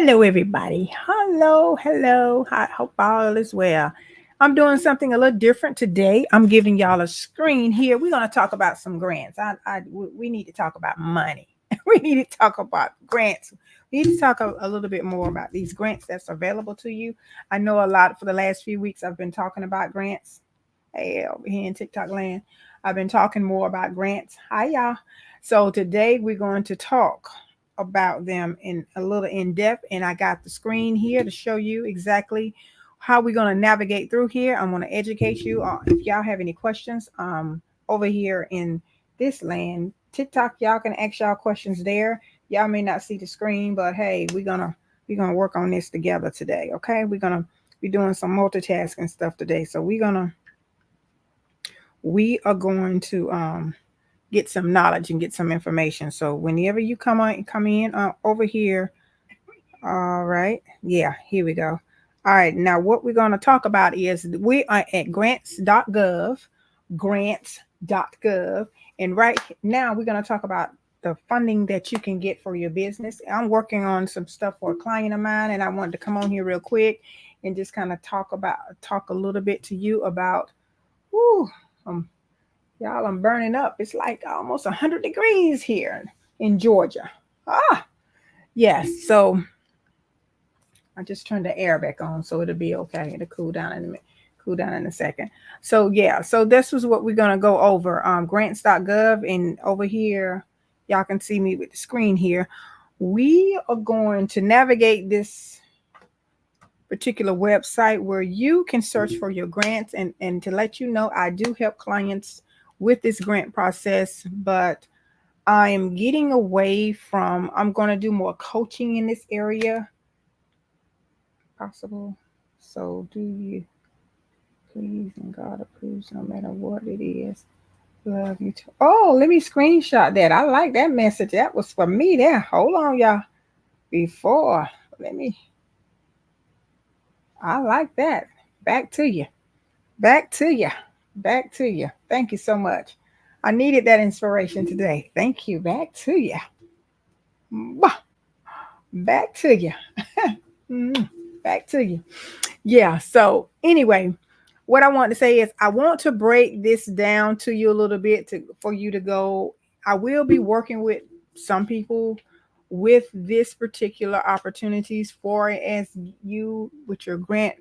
Hello, everybody. Hello. I hope all is well. I'm doing something a little different today. I'm giving y'all a screen here. We're going to talk about some grants. We need to talk about money. We need to talk about grants. We need to talk a little bit more about these grants that's available to you. I know a lot for the last few weeks I've been talking about grants. Hey, over here in TikTok land, I've been talking more about grants. Hi, y'all. So today we're going to talk about them in a little in depth, and I got the screen here to show you exactly how we're going to navigate through here. I'm going to educate you. If y'all have any questions, over here in this land, TikTok, y'all can ask y'all questions there. Y'all may not see the screen, but hey, we're gonna work on this together today. Okay, we're gonna be doing some multitasking stuff today. So we are going to get some knowledge and get some information. So whenever you come in over here, all right, yeah, here we go. All right, now what we're going to talk about is we are at grants.gov, and right now we're going to talk about the funding that you can get for your business. I'm working on some stuff for a client of mine, and I wanted to come on here real quick and just kind of talk a little bit to you about. Whoo, um, Y'all, I'm burning up. It's like almost 100 degrees here in Georgia. Ah, yes. So I just turned the air back on, so it'll be okay. It'll cool down in a minute. Cool down in a second. So yeah, so this is what we're gonna go over. Grants.gov, and over here, y'all can see me with the screen here. We are going to navigate this particular website where you can search for your grants, and to let you know, I do help clients with this grant process, but I am getting away from, I'm going to do more coaching in this area possible. So do you please, and God approves no matter what it is. Love you too. Oh, let me screenshot that. I like that message. That was for me there. Hold on, y'all. Before, let me, I like that. Back to you. Back to you. Back to you. Thank you so much. I needed that inspiration today. Thank you. Back to you. Back to you. Back to you. Yeah. So, anyway, what I want to say is I want to break this down to you a little bit for you to go. I will be working with some people with this particular opportunities for as you with your grant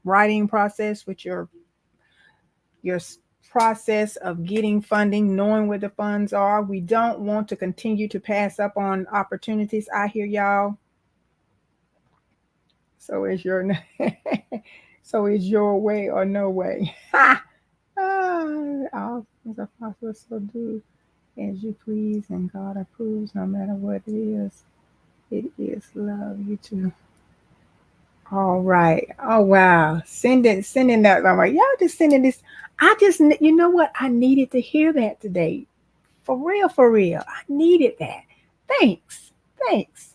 writing process, with your process of getting funding, knowing where the funds are. We don't want to continue to pass up on opportunities. I hear y'all. So is your so is your way or no way. All things are possible. So do as you please, and God approves, no matter what it is. It is love you too. All right. Oh wow. Sending that. All right. Y'all just sending this. You know what? I needed to hear that today. For real, for real. I needed that. Thanks. Thanks.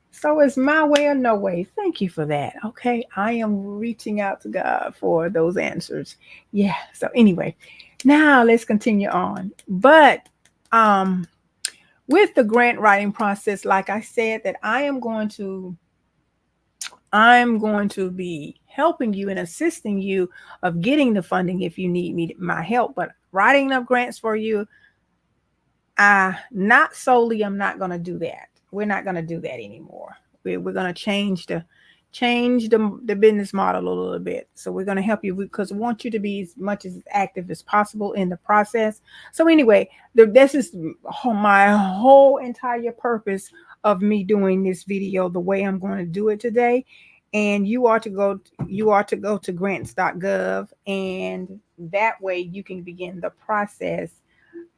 So it's my way or no way. Thank you for that. Okay. I am reaching out to God for those answers. Yeah. So anyway, now let's continue on. But um with the grant writing process, like I said, that I'm going to be helping you and assisting you of getting the funding if you need my help. But writing up grants for you, not solely, I'm not going to do that. We're not going to do that anymore. We're going to change the business model a little bit. So we're going to help you because we want you to be as much as active as possible in the process. So anyway, this is my whole entire purpose of me doing this video the way I'm going to do it today. And you are to go to grants.gov, and that way you can begin the process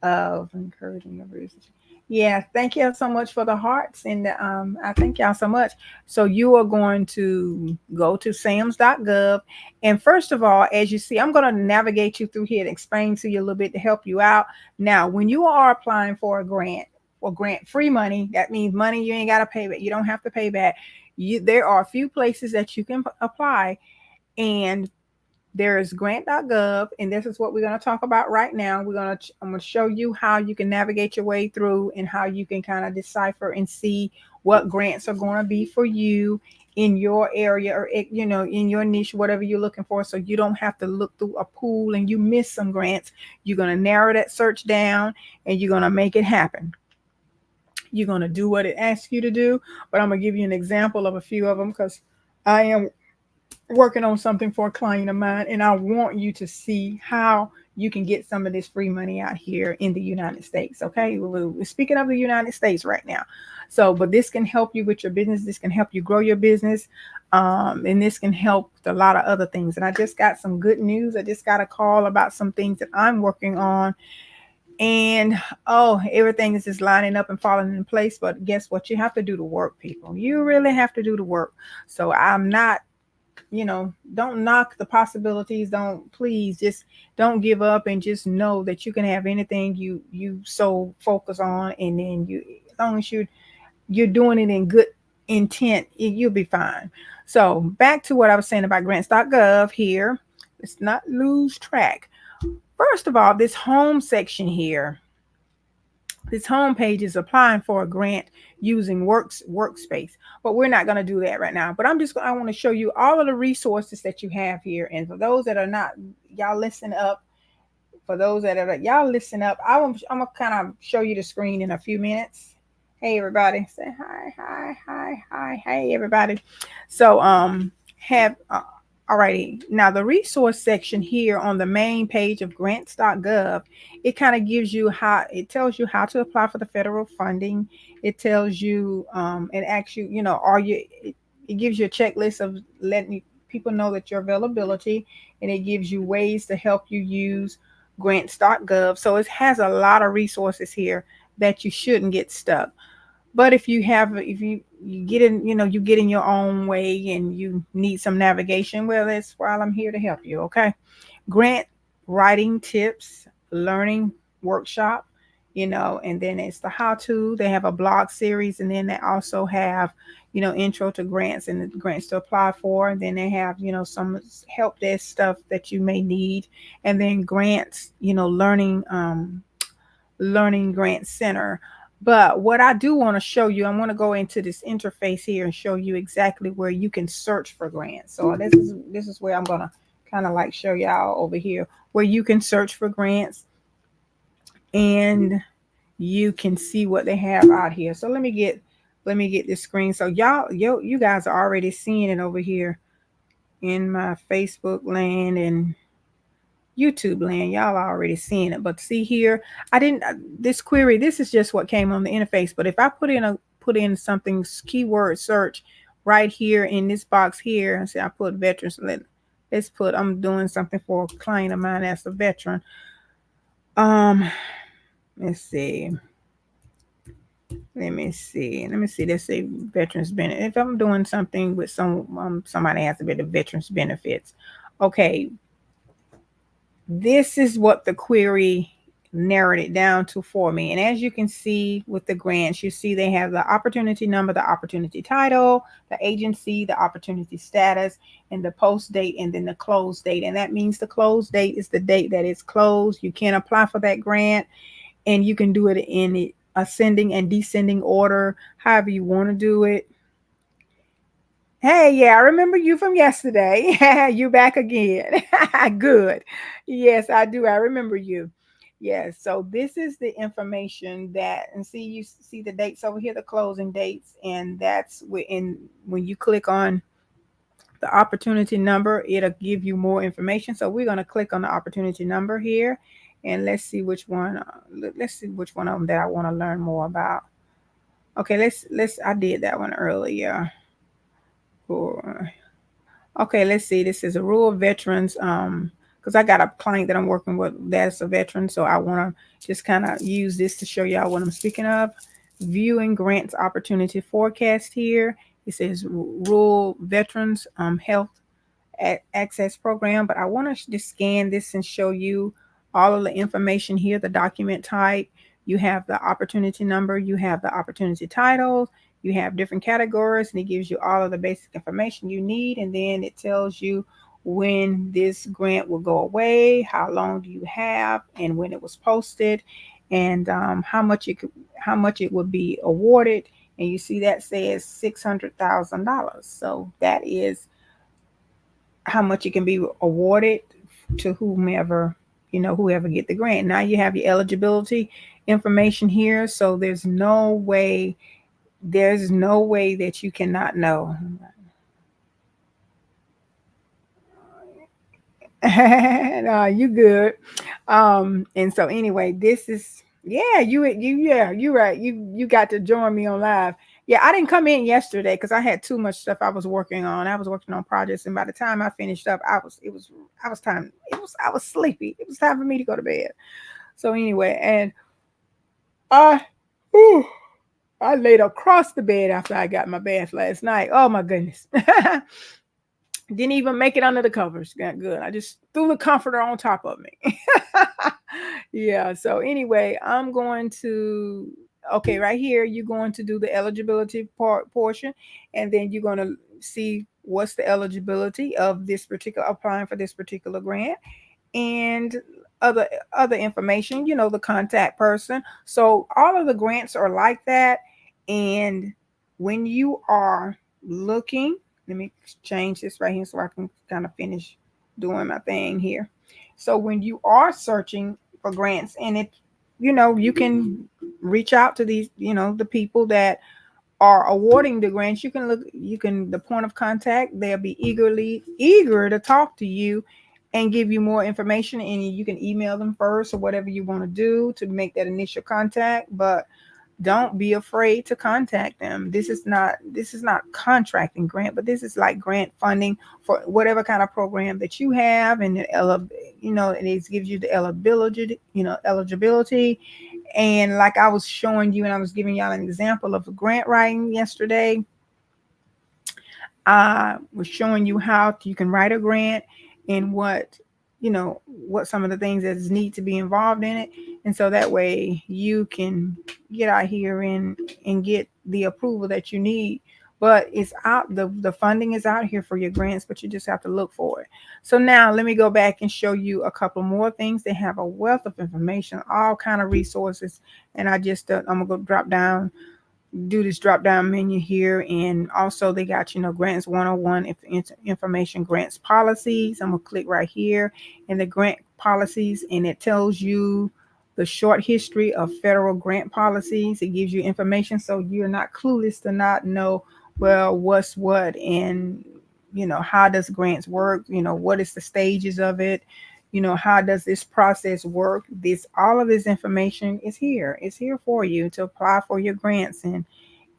of encouraging the research. Yeah, thank you so much for the hearts, and I thank y'all so much. So you are going to go to sams.gov, and first of all, as you see, I'm going to navigate you through here and explain to you a little bit to help you out. Now, when you are applying for a grant or grant free money, that means money you ain't got to pay back. You don't have to pay back. There are a few places that you can apply, and There is grant.gov, and this is what we're going to talk about right now. I'm going to show you how you can navigate your way through and how you can kind of decipher and see what grants are going to be for you in your area, or in your niche, whatever you're looking for, so you don't have to look through a pool and you miss some grants. You're going to narrow that search down and you're going to make it happen. You're going to do what it asks you to do, but I'm going to give you an example of a few of them because I am working on something for a client of mine, and I want you to see how you can get some of this free money out here in the United States. Okay, we're speaking of the United States right now. So, but this can help you with your business. This can help you grow your business, and this can help with a lot of other things. And I just got some good news. I just got a call about some things that I'm working on, and everything is just lining up and falling in place. But guess what? You have to do the work, people. You really have to do the work. So I'm not, don't knock the possibilities. Please just don't give up, and just know that you can have anything you so focus on, and then as long as you're doing it in good intent, you'll be fine. So back to what I was saying about grants.gov here. Let's not lose track. First of all, this home section here, this home page is applying for a grant using Workspace, but we're not going to do that right now. But I want to show you all of the resources that you have here. And for those that are not, y'all listen up. For those that are, y'all listen up. I'm going to kind of show you the screen in a few minutes. Hey, everybody. Say hi. Hey, everybody. So, alrighty. Now, the resource section here on the main page of grants.gov, it kind of tells you how to apply for the federal funding. It tells you, it asks you, it gives you a checklist of letting people know that your availability, and it gives you ways to help you use grants.gov. So it has a lot of resources here that you shouldn't get stuck. But if you get in your own way and you need some navigation, well, that's why I'm here to help you. Okay. Grant writing tips, learning workshop, and then it's the how-to. They have a blog series, and then they also have, intro to grants and the grants to apply for. And then they have, some help desk stuff that you may need. And then grants, learning grant center. But what I do want to show you, I want to go into this interface here and show you exactly where you can search for grants. So this is where I'm going to kind of like show y'all over here where you can search for grants, and you can see what they have out here. So let me get this screen. So you guys are already seeing it over here in my Facebook land and YouTube land. Y'all are already seeing it, but see here, this query, this is just what came on the interface. But if I put in something, keyword search right here in this box here, and say I put veterans, let's put, I'm doing something for a client of mine that's a veteran. Let's see. Let me see. Let's say veterans benefit. If I'm doing something with somebody has to be the veterans benefits. Okay. This is what the query narrowed it down to for me. And as you can see with the grants, you see they have the opportunity number, the opportunity title, the agency, the opportunity status, and the post date, and then the close date. And that means the close date is the date that it's closed. You can apply for that grant, and you can do it in ascending and descending order, however you want to do it. Hey, yeah, I remember you from yesterday. You back again. Good. Yes, I do. I remember you. Yes. So this is the information and you see the dates over here, the closing dates, and that's when you click on the opportunity number, it'll give you more information. So we're going to click on the opportunity number here, and let's see which one. Let's see which one of them that I want to learn more about. Okay, I did that one earlier. Okay, let's see. This is a rural veterans. Because I got a client that I'm working with that's a veteran, so I want to just kind of use this to show y'all what I'm speaking of. Viewing grants opportunity forecast here. It says rural veterans health access program, but I want to just scan this and show you all of the information here. The document type, you have the opportunity number, you have the opportunity titles, you have different categories, and it gives you all of the basic information you need. And then it tells you when this grant will go away, how long do you have, and when it was posted, and how much it would be awarded. And you see that says $600,000. So that is how much it can be awarded to whomever, whoever get the grant. Now you have your eligibility information here, so there's no way that you cannot know. No, you good. And so anyway, this is, yeah, you're right. You got to join me on live. Yeah, I didn't come in yesterday because I had too much stuff I was working on. I was working on projects, and by the time I finished up, I was sleepy. It was time for me to go to bed. So anyway, and I, whew, I laid across the bed after I got my bath last night. Oh my goodness. Didn't even make it under the covers. Got good. I just threw the comforter on top of me. Yeah. So anyway, I'm going to, okay, right here, you're going to do the eligibility portion, and then you're going to see what's the eligibility of this particular, applying for this particular grant, and other information, the contact person. So all of the grants are like that. And when you are looking, let me change this right here so I can kind of finish doing my thing here. So when you are searching for grants, and you can reach out to these, the people that are awarding the grants. The point of contact, they'll be eager to talk to you and give you more information, and you can email them first or whatever you want to do to make that initial contact. But don't be afraid to contact them. This is not contracting grant, but this is like grant funding for whatever kind of program that you have, and and it gives you the eligibility. And like I was showing you, and I was giving y'all an example of grant writing yesterday. I was showing you how you can write a grant, and what some of the things that need to be involved in it. And so that way you can get out here and get the approval that you need. But it's out, the funding is out here for your grants, but you just have to look for it. So now let me go back and show you a couple more things. They have a wealth of information, all kind of resources. And I'm gonna go do this drop down menu here. And also they got, grants 101, information, grants policies. I'm gonna click right here in the grant policies, and it tells you the short history of federal grant policies. It gives you information so you're not clueless to not know, well, what's what, and how does grants work, what is the stages of it, how does this process work. All of this information is here. It's here for you to apply for your grants, and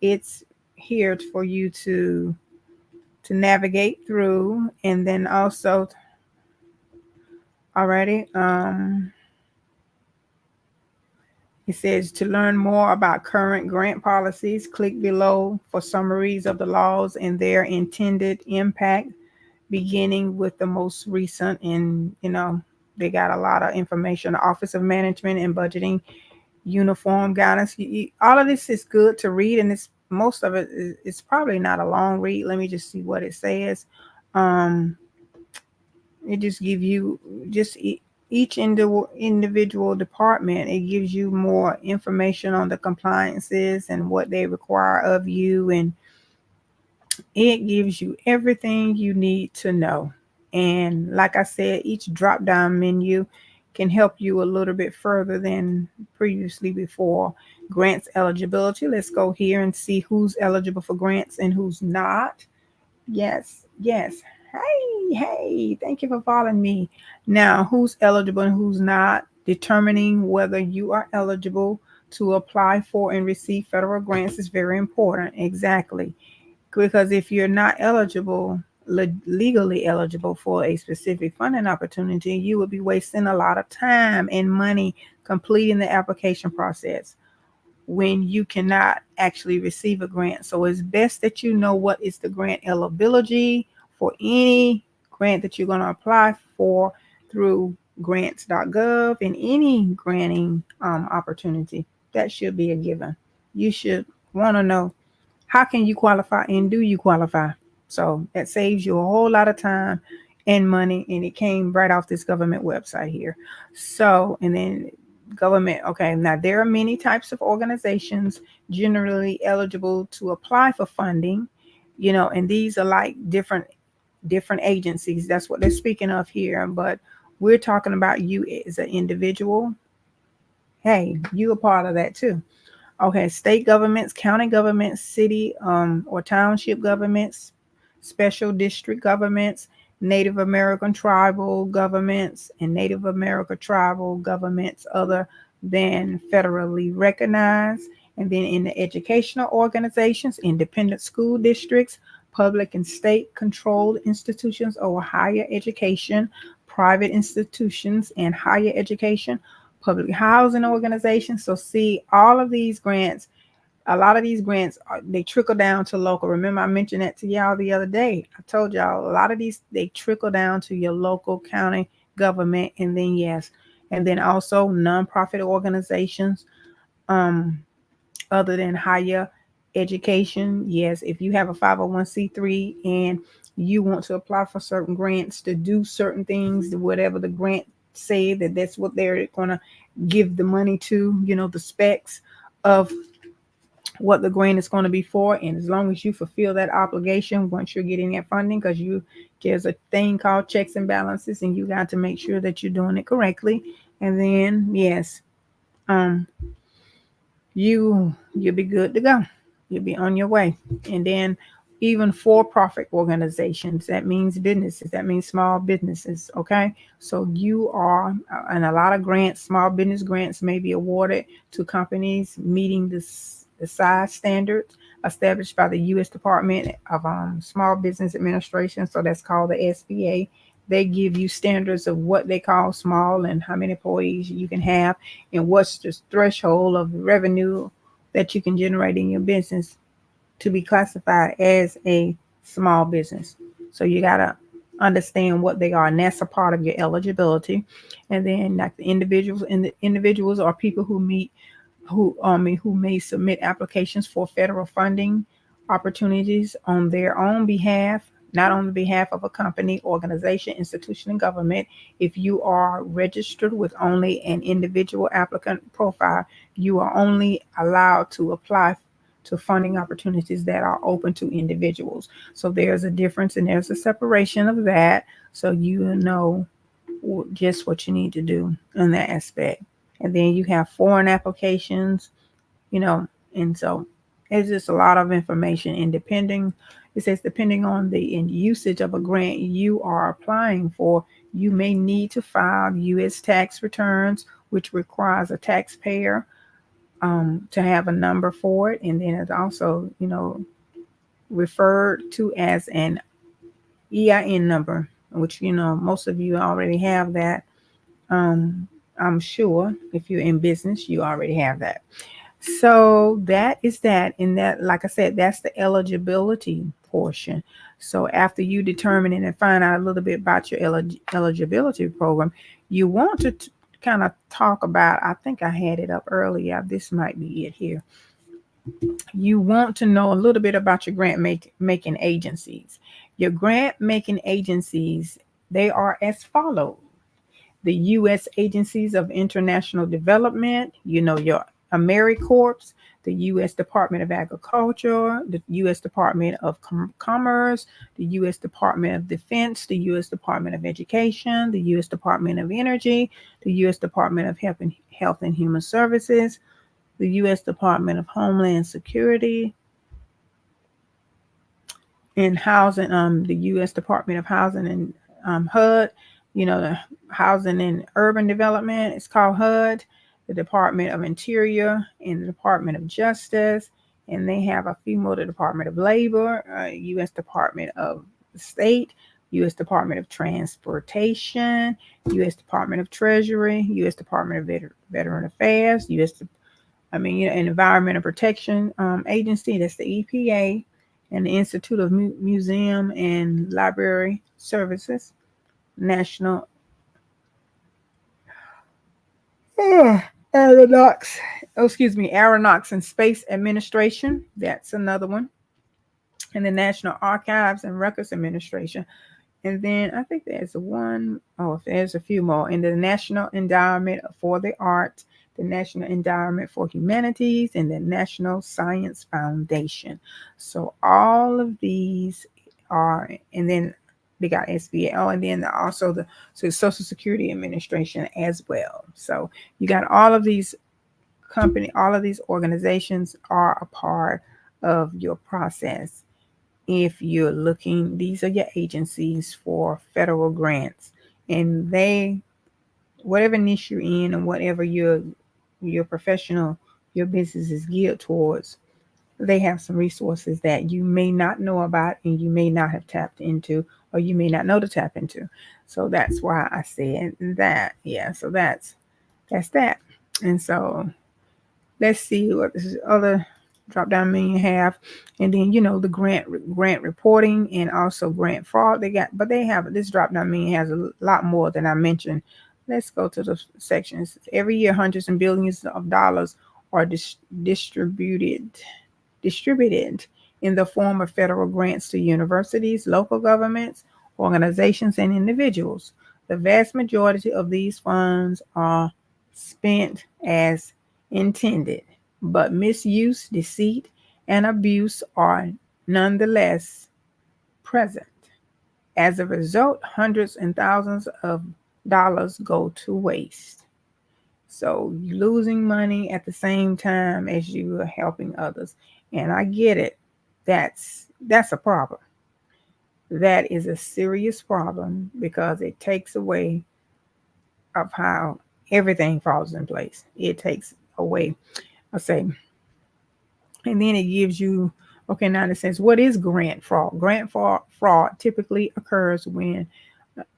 it's here for you to navigate through. And then also, already, it says to learn more about current grant policies, click below for summaries of the laws and their intended impact, beginning with the most recent. And they got a lot of information. The Office of Management and Budgeting Uniform Guidance. All of this is good to read, and most of it is probably not a long read. Let me just see what it says. It just give you each individual department. It gives you more information on the compliances and what they require of you, and it gives you everything you need to know. And like I said, each drop down menu can help you a little bit further than previously before. Grants eligibility. Let's go here and see who's eligible for grants and who's not. Yes, yes. Hey, thank you for following me. Now, who's eligible and who's not? Determining whether you are eligible to apply for and receive federal grants is very important. Exactly. Because if you're not legally eligible for a specific funding opportunity, you would be wasting a lot of time and money completing the application process when you cannot actually receive a grant. So it's best that you know what is the grant eligibility for any grant that you're going to apply for through grants.gov, and any granting opportunity. That should be a given. You should want to know, how can you qualify, and do you qualify? So that saves you a whole lot of time and money, and it came right off this government website here. So, and then government, okay, now there are many types of organizations generally eligible to apply for funding, and these are like different agencies. That's what they're speaking of here. But we're talking about you as an individual. Hey, you a part of that too. Okay, state governments, county governments, city or township governments, special district governments, Native American tribal governments, and Native American tribal governments other than federally recognized. And then in the educational organizations, independent school districts, public and state controlled institutions or higher education, private institutions and higher education, public housing organizations. So see, all of these grants, a lot of these grants, they trickle down to local. Remember, I mentioned that to y'all the other day. I told y'all a lot of these, they trickle down to your local county government, and then and then also nonprofit organizations, other than higher education. Yes, if you have a 501c3 and you want to apply for certain grants to do certain things, whatever the grant say, that's what they're going to give the money to, the specs of what the grant is going to be for. And as long as you fulfill that obligation once you're getting that funding, because there's a thing called checks and balances, and you got to make sure that you're doing it correctly. And then um you'll be good to go. You'll be on your way. And then even for-profit organizations, that means businesses, that means small businesses. Okay, so you are, and a lot of grants, small business grants, may be awarded to companies meeting the size standards established by the U.S. Department of Small Business Administration. So that's called the SBA. They give you standards of what they call small and how many employees you can have, and what's the threshold of revenue that you can generate in your business to be classified as a small business. So you got to understand what they are, and that's a part of your eligibility. And then like the individuals are people who may submit applications for federal funding opportunities on their own behalf, not on the behalf of a company, organization, institution, and government. If you are registered with only an individual applicant profile, you are only allowed to apply to funding opportunities that are open to individuals. So there's a difference and there's a separation of that. So you know just what you need to do in that aspect. And then you have foreign applications, and so it's just a lot of information. And it says depending on the usage of a grant you are applying for, you may need to file U.S. tax returns, which requires a taxpayer to have a number for it. And then it's also, referred to as an EIN number, which, most of you already have that. I'm sure if you're in business, you already have that. So that is that. And that, like I said, that's the eligibility portion. So after you determine and find out a little bit about your eligibility program, you want to kind of talk about, I think I had it up earlier. This might be it here. You want to know a little bit about your grant making agencies. Your grant making agencies, they are as follows: the U.S. Agencies of International Development, your AmeriCorps, the U.S. Department of Agriculture, the U.S. Department of Commerce, the U.S. Department of Defense, the U.S. Department of Education, the U.S. Department of Energy, the U.S. Department of Health and Human Services, the U.S. Department of Homeland Security, and Housing, the U.S. Department of Housing and HUD, the Housing and Urban Development, it's called HUD, the Department of Interior, and the Department of Justice, and they have a few more: the Department of Labor, U.S. Department of State, U.S. Department of Transportation, U.S. Department of Treasury, U.S. Department of Veteran Affairs, Environmental Protection Agency, that's the EPA, and the Institute of Museum and Library Services, National Aeronautics and Space Administration. That's another one. And the National Archives and Records Administration. And then I think there's there's a few more. In the National Endowment for the Arts, the National Endowment for Humanities, and the National Science Foundation. So all of these are, and then they got SBL, and then also the Social Security Administration as well. So you got all of these all of these organizations are a part of your process. If you're looking, these are your agencies for federal grants, and whatever niche you're in and whatever your professional, your business is geared towards, they have some resources that you may not know about and you may not have tapped into, or you may not know to tap into. So that's why I said that. Yeah, so that's that. And so let's see what this other drop down menu have. And then the grant reporting and also grant fraud they got, but they have this drop down menu has a lot more than I mentioned. Let's go to the sections. Every year hundreds and billions of dollars are distributed in the form of federal grants to universities, local governments, organizations, and individuals. The vast majority of these funds are spent as intended, but misuse, deceit, and abuse are nonetheless present. As a result, hundreds and thousands of dollars go to waste. So you're losing money at the same time as you are helping others. And I get it. That's a problem. That is a serious problem because it takes away of how everything falls in place. It takes away, I say, and then it gives you, okay, now it says, what is grant fraud? Fraud typically occurs when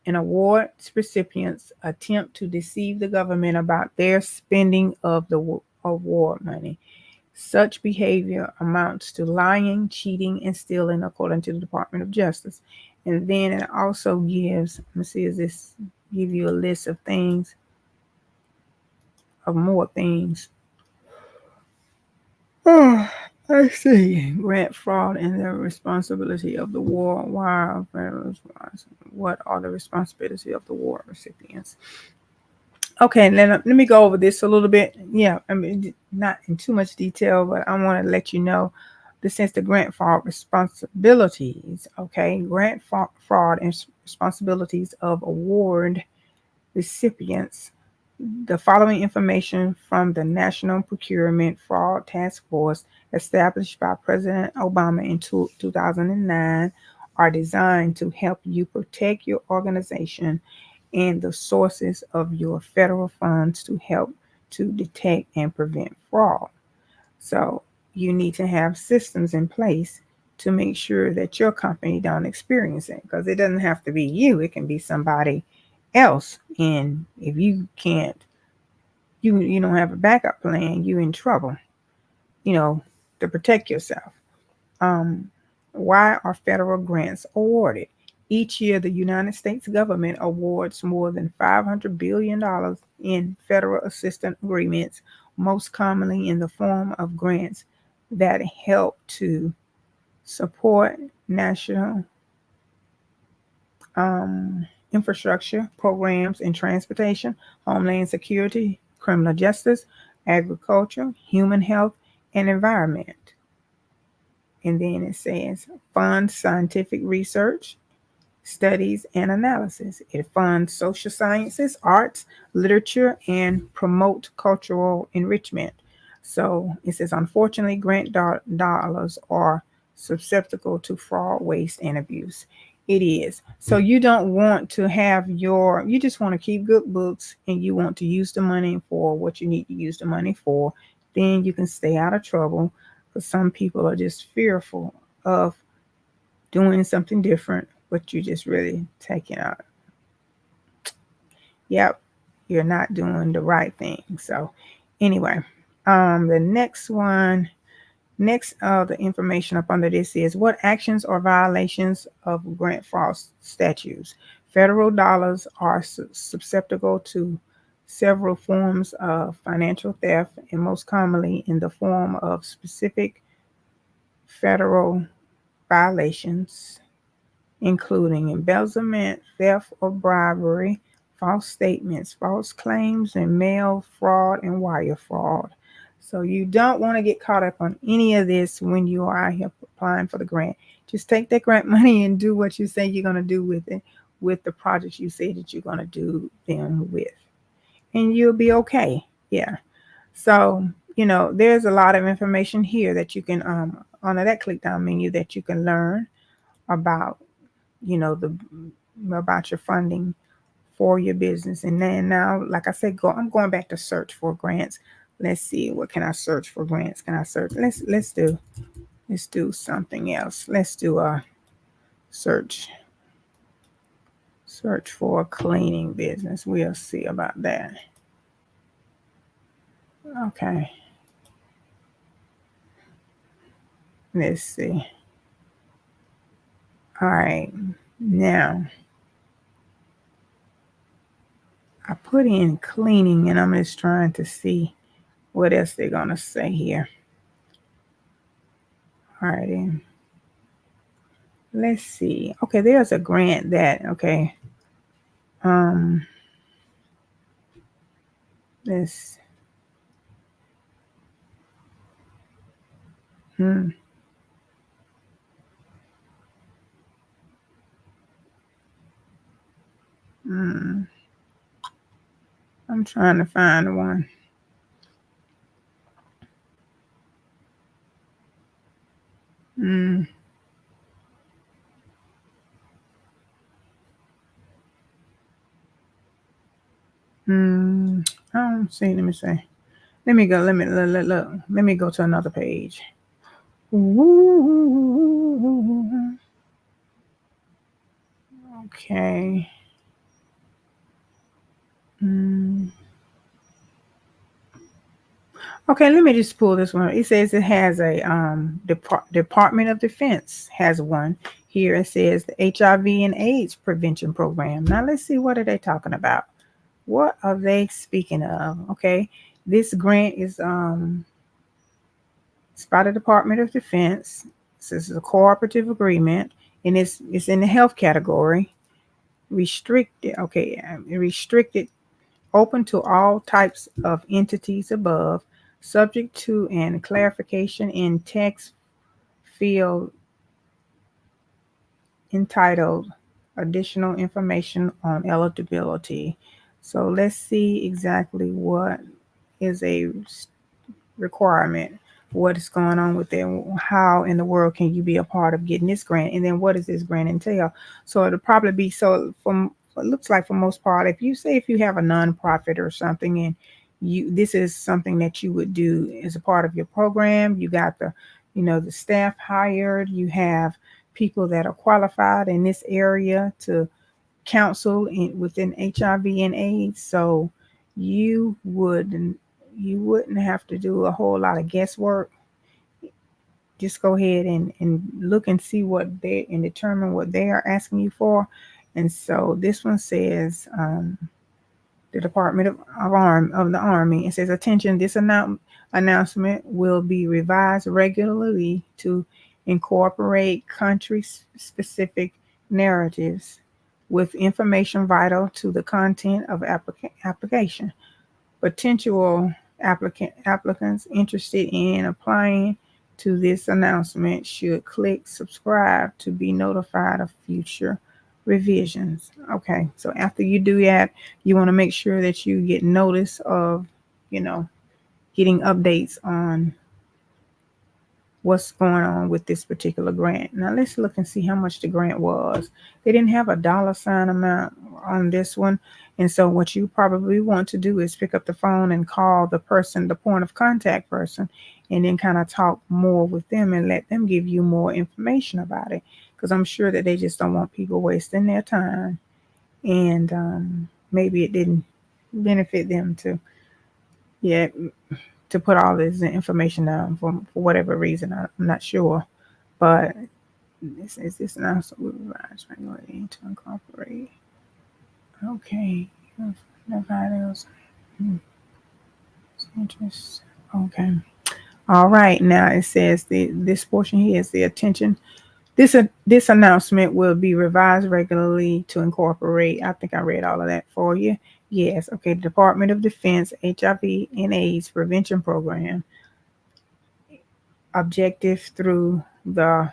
an award recipients attempt to deceive the government about their spending of the award money. Such behavior amounts to lying, cheating, and stealing, according to the Department of Justice. And then it also gives, let me see, is this give you a list of things, of more things. Oh, I see. Grant fraud and the responsibility of the war. Wow. What are the responsibility of the war recipients? Okay, let me go over this a little bit. Yeah, I mean, not in too much detail, but I want to let you know the grant fraud responsibilities. Okay, grant fraud and responsibilities of award recipients. The following information from the National Procurement Fraud Task Force, established by President Obama in 2009, are designed to help you protect your organization and the sources of your federal funds to help to detect and prevent fraud. So you need to have systems in place to make sure that your company don't experience it, because it doesn't have to be you, it can be somebody else. And if you can't, you don't have a backup plan, you in trouble, you know, to protect yourself. Um, why are federal grants awarded? Each year, the United States government awards more than $500 billion in federal assistance agreements, most commonly in the form of grants that help to support national infrastructure programs in transportation, homeland security, criminal justice, agriculture, human health, and environment. And then it says fund scientific research, studies, and analysis. It funds social sciences, arts, literature, and promote cultural enrichment. So it says, unfortunately, grant dollars are susceptible to fraud, waste, and abuse. It is. So you don't want to have you just want to keep good books and you want to use the money for what you need to use the money for. Then you can stay out of trouble, because some people are just fearful of doing something different, but you just really taking out. Yep, you're not doing the right thing. So anyway, the the information up under this is what actions or violations of grant fraud statutes. Federal dollars are susceptible to several forms of financial theft, and most commonly in the form of specific federal violations including embezzlement, theft or bribery, false statements, false claims, and mail fraud and wire fraud. So you don't want to get caught up on any of this when you are out here applying for the grant. Just take that grant money and do what you say you're going to do with it, with the projects you say that you're going to do them with, and you'll be okay. Yeah. So, there's a lot of information here that you can, under that click down menu, that you can learn about, the about your funding for your business. And then now, like I said, I'm going back to search for grants. Let's see, what can I search for grants? Can I search? Let's do something else. Let's do a search for a cleaning business. We'll see about that. Okay. Let's see. All right. Now, I put in cleaning, and I'm just trying to see what else they're going to say here. All right. Then. Let's see. Okay, there's a grant that, okay. This. I'm trying to find one. I don't see. Let me see. Let me go. Let me look. Let me go to another page. Ooh. Okay. Okay, let me just pull this one. It says it has a Department of Defense has one here. It says the HIV and AIDS prevention program. Now let's see, what are they talking about? What are they speaking of? Okay, this grant is it's by the Department of Defense. This is a cooperative agreement, and it's in the health category. Restricted. Okay, restricted. Open to all types of entities above, subject to and clarification in text field entitled additional information on eligibility. So let's see exactly what is a requirement, what is going on with it, how in the world can you be a part of getting this grant, and then what does this grant entail. So it'll probably be, so from it looks like, for most part, if you have a nonprofit or something, and this is something that you would do as a part of your program, you got the staff hired, you have people that are qualified in this area to counsel within HIV and AIDS. So you wouldn't have to do a whole lot of guesswork. Just go ahead and look and see and determine what they are asking you for. And so this one says, the Department of the Army. It says, attention, this announcement will be revised regularly to incorporate country-specific narratives with information vital to the content of application. Potential applicants interested in applying to this announcement should click subscribe to be notified of future revisions. Okay, so after you do that, you want to make sure that you get notice of, getting updates on what's going on with this particular grant. Now let's look and see how much the grant was. They didn't have a $ amount on this one. And so what you probably want to do is pick up the phone and call the point of contact person, and then kind of talk more with them and let them give you more information about it. Because I'm sure that they just don't want people wasting their time. And maybe it didn't benefit them to put all this information down for whatever reason. I'm not sure. But is this now so we revise regularly to incorporate? Okay. Nobody else. Interest. Okay. All right. Now it says this portion here is the attention This announcement will be revised regularly to incorporate. I think I read all of that for you. Yes, okay. The Department of Defense HIV and AIDS Prevention Program objective through the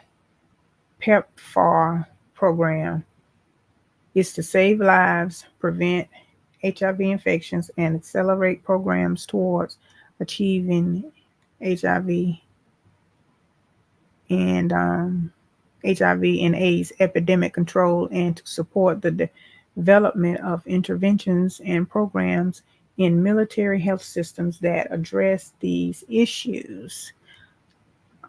PEPFAR program is to save lives, prevent HIV infections, and accelerate programs towards achieving HIV and HIV and AIDS epidemic control, and to support the development of interventions and programs in military health systems that address these issues.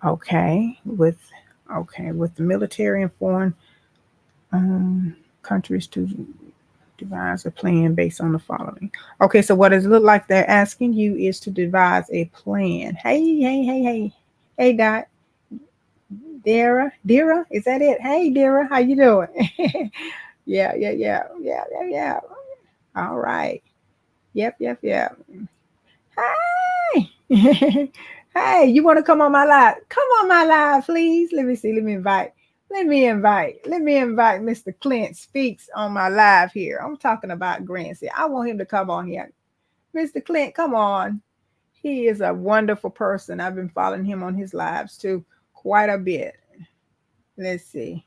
Okay, with the military and foreign countries to devise a plan based on the following. Okay, so what does it look like they're asking you is to devise a plan. Hey, Dot. Dara, is that it? Hey, Dara, how you doing? Yeah. All right. Yep. Hi. Hey, you want to come on my live? Come on my live, please. Let me see. Let me invite. Mr. Clint Speaks on my live here. I'm talking about grants here. I want him to come on here. Mr. Clint, come on. He is a wonderful person. I've been following him on his lives too quite a bit. Let's see.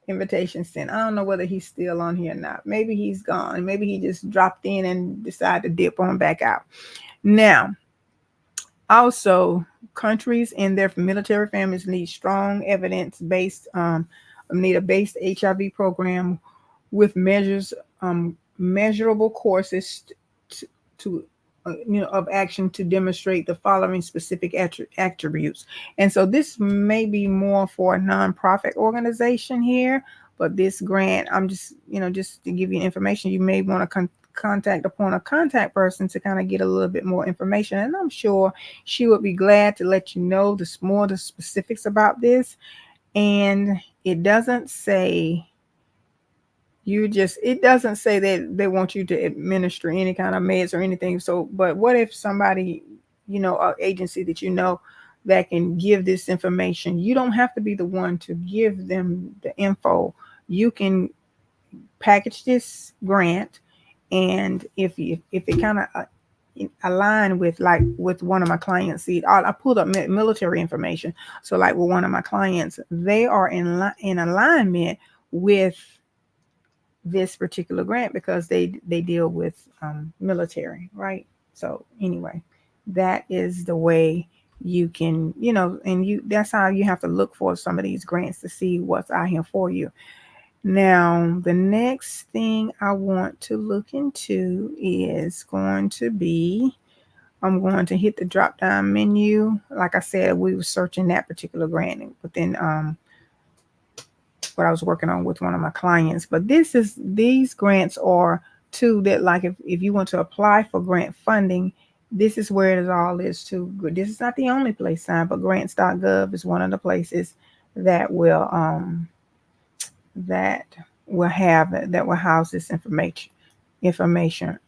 Invitation sent. I don't know whether he's still on here or not. Maybe he's gone. Maybe he just dropped in and decided to dip on back out. Now, also, countries and their military families need strong evidence-based, need a based HIV program with measurable courses to of action to demonstrate the following specific attributes. And so this may be more for a nonprofit organization here, but this grant, I'm just, just to give you information, you may want to contact upon a contact person to kind of get a little bit more information. And I'm sure she would be glad to let you know the specifics about this. And it doesn't say it doesn't say that they want you to administer any kind of meds or anything. So, but what if somebody, an agency that that can give this information? You don't have to be the one to give them the info. You can package this grant, and if it kind of align with one of my clients, I pulled up military information. So like with one of my clients, they are in alignment with this particular grant because they deal with military, right? So anyway, that is the way you can, and that's how you have to look for some of these grants to see what's out here for you. Now, the next thing I want to look into is going to be, I'm going to hit the drop down menu. Like I said, we were searching that particular grant within what I was working on with one of my clients. But these grants are too that, like, if you want to apply for grant funding, this is where it all is too. This is not the only place, but grants.gov is one of the places that will house this information.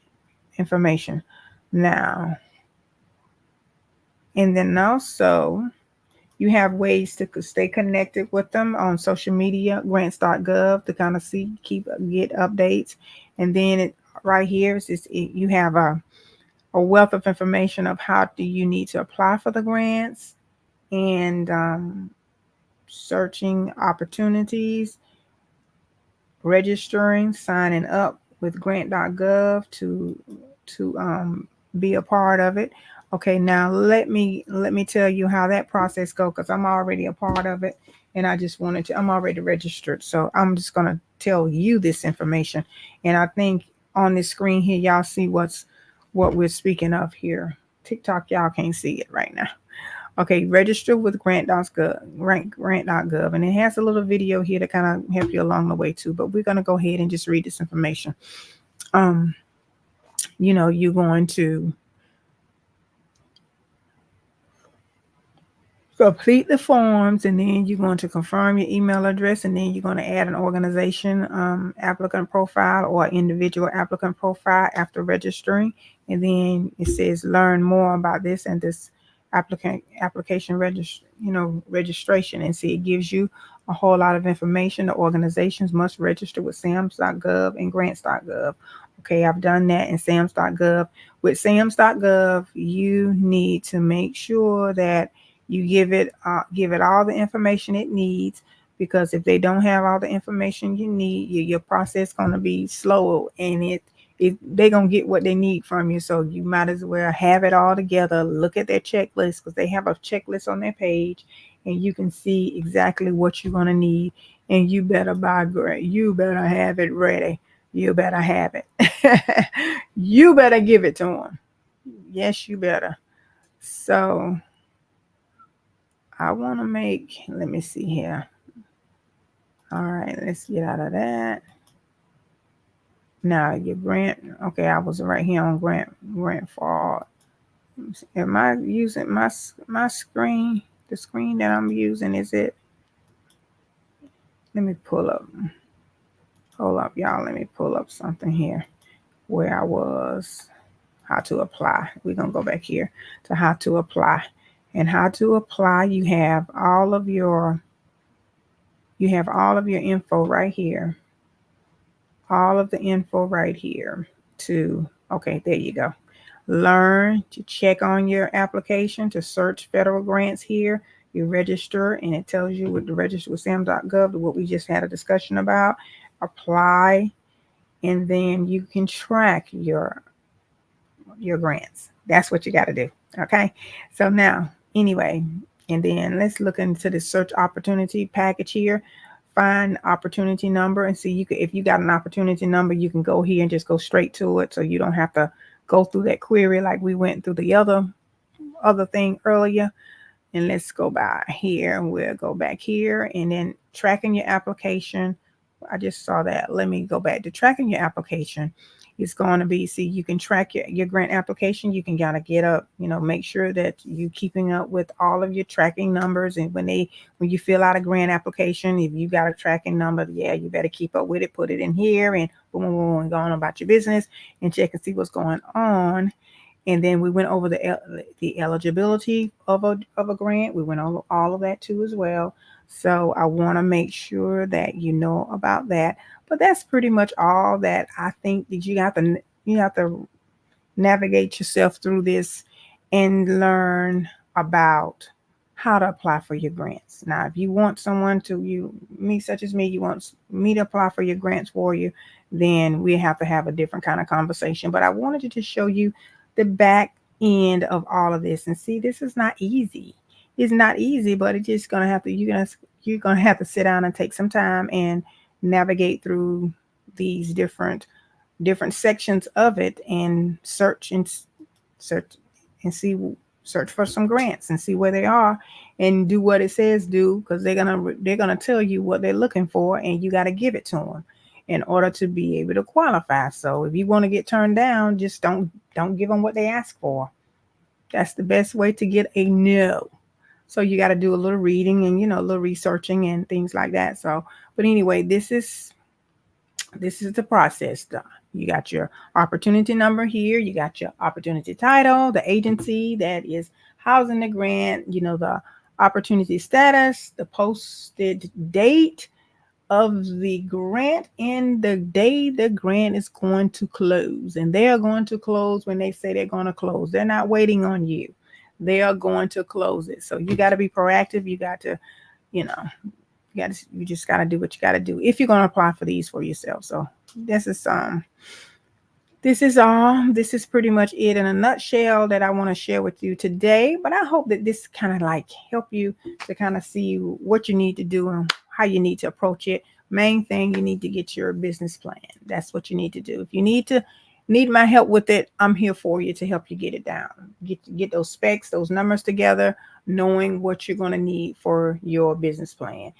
Now, and then also you have ways to stay connected with them on social media, grants.gov, to kind of get updates. And then right here you have a wealth of information of how do you need to apply for the grants, and searching opportunities, registering, signing up with grant.gov to be a part of it. Okay, now let me tell you how that process goes, because I'm already a part of it, and I'm already registered. So I'm just going to tell you this information. And I think on this screen here, y'all see what we're speaking of here. TikTok, y'all can't see it right now. Okay, register with grant.gov, and it has a little video here to kind of help you along the way too. But we're going to go ahead and just read this information. You're going to complete the forms, and then you're going to confirm your email address, and then you're going to add an organization applicant profile or individual applicant profile after registering. And then it says learn more about this, and this application registration, and see it gives you a whole lot of information. The organizations must register with SAMS.gov and grants.gov. Okay, I've done that in SAMS.gov. With SAMS.gov, you need to make sure that you give it all the information it needs, because if they don't have all the information you need, your process going to be slow, and they're going to get what they need from you. So you might as well have it all together. Look at their checklist, because they have a checklist on their page, and you can see exactly what you're going to need. And you better you better have it ready. You better have it. You better give it to them. Yes, you better. So I want to let me see here. All right, let's get out of that. Now your grant. Okay, I was right here on grant fraud. Am I using my screen? The screen that I'm using, is it? Let me pull up. Hold up, y'all. Let me pull up something here where I was. How to apply. We're gonna go back here to how to apply. And how to apply, you have all of your info right here. All of the info right here okay, there you go. Learn to check on your application to search federal grants here. You register, and it tells you with the register with SAM.gov, what we just had a discussion about. Apply, and then you can track your grants. That's what you got to do. Okay. So now, anyway, and then let's look into the search opportunity package here. Find opportunity number and see if you got an opportunity number, you can go here and just go straight to it, so you don't have to go through that query like we went through the other thing earlier. And let's go by here, and we'll go back here, and then tracking your application. I just saw that. Let me go back to tracking your application. It's going to be, see, you can track your grant application. You can kind of get up, make sure that you're keeping up with all of your tracking numbers. And when you fill out a grant application, if you got a tracking number, yeah, you better keep up with it, put it in here, and boom, boom, boom, and go on about your business and check and see what's going on. And then we went over the eligibility of a grant. We went over all of that too as well. So I want to make sure that you know about that. But that's pretty much all that I think that you have to navigate yourself through this and learn about how to apply for your grants. Now, if you want someone such as me, you want me to apply for your grants for you, then we have to have a different kind of conversation. But I wanted to just show you the back end of all of this, and see, this is not easy. It's not easy, but it's just gonna have to you're gonna have to sit down and take some time and navigate through these different sections of it, and search and search for some grants and see where they are, and do what it says do, because they're gonna tell you what they're looking for, and you got to give it to them in order to be able to qualify. So if you want to get turned down, just don't give them what they ask for. That's the best way to get a no. So you got to do a little reading and a little researching and things like that. So, but anyway, this is the process done. You got your opportunity number here. You got your opportunity title, the agency that is housing the grant, the opportunity status, the posted date of the grant, and the day the grant is going to close. And they are going to close when they say they're going to close. They're not waiting on you. They are going to close it. So you got to be proactive. You got to, you just got to do what you got to do if you're going to apply for these for yourself. So this is all. This is pretty much it in a nutshell that I want to share with you today. But I hope that this kind of like help you to kind of see what you need to do and how you need to approach it. Main thing, you need to get your business plan. That's what you need to do. If you need my help with it, I'm here for you to help you get it down. Get those specs, those numbers together, knowing what you're going to need for your business plan.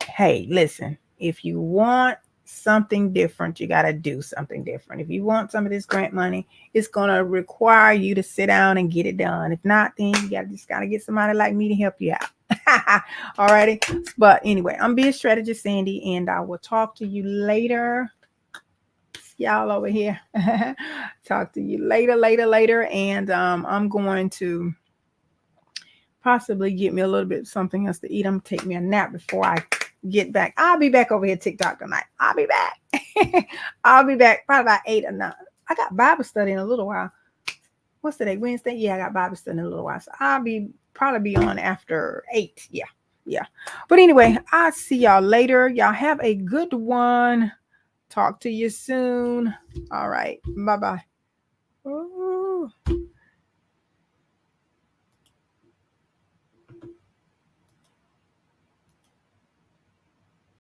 Hey, listen, if you want something different, you got to do something different. If you want some of this grant money, it's going to require you to sit down and get it done. If not, then you just got to get somebody like me to help you out. All righty. But anyway, I'm Biz Strategist Sandy, and I will talk to you later. Y'all over here. Talk to you later. And I'm going to possibly get me a little bit something else to eat. I'm gonna take me a nap before I get back. I'll be back over here TikTok tonight. I'll be back. I'll be back probably about 8 or 9. I got Bible study in a little while. What's today? Wednesday? Yeah, I got Bible study in a little while. So I'll probably be on after 8. Yeah. Yeah. But anyway, I'll see y'all later. Y'all have a good one. Talk to you soon. All right. Bye-bye. Ooh.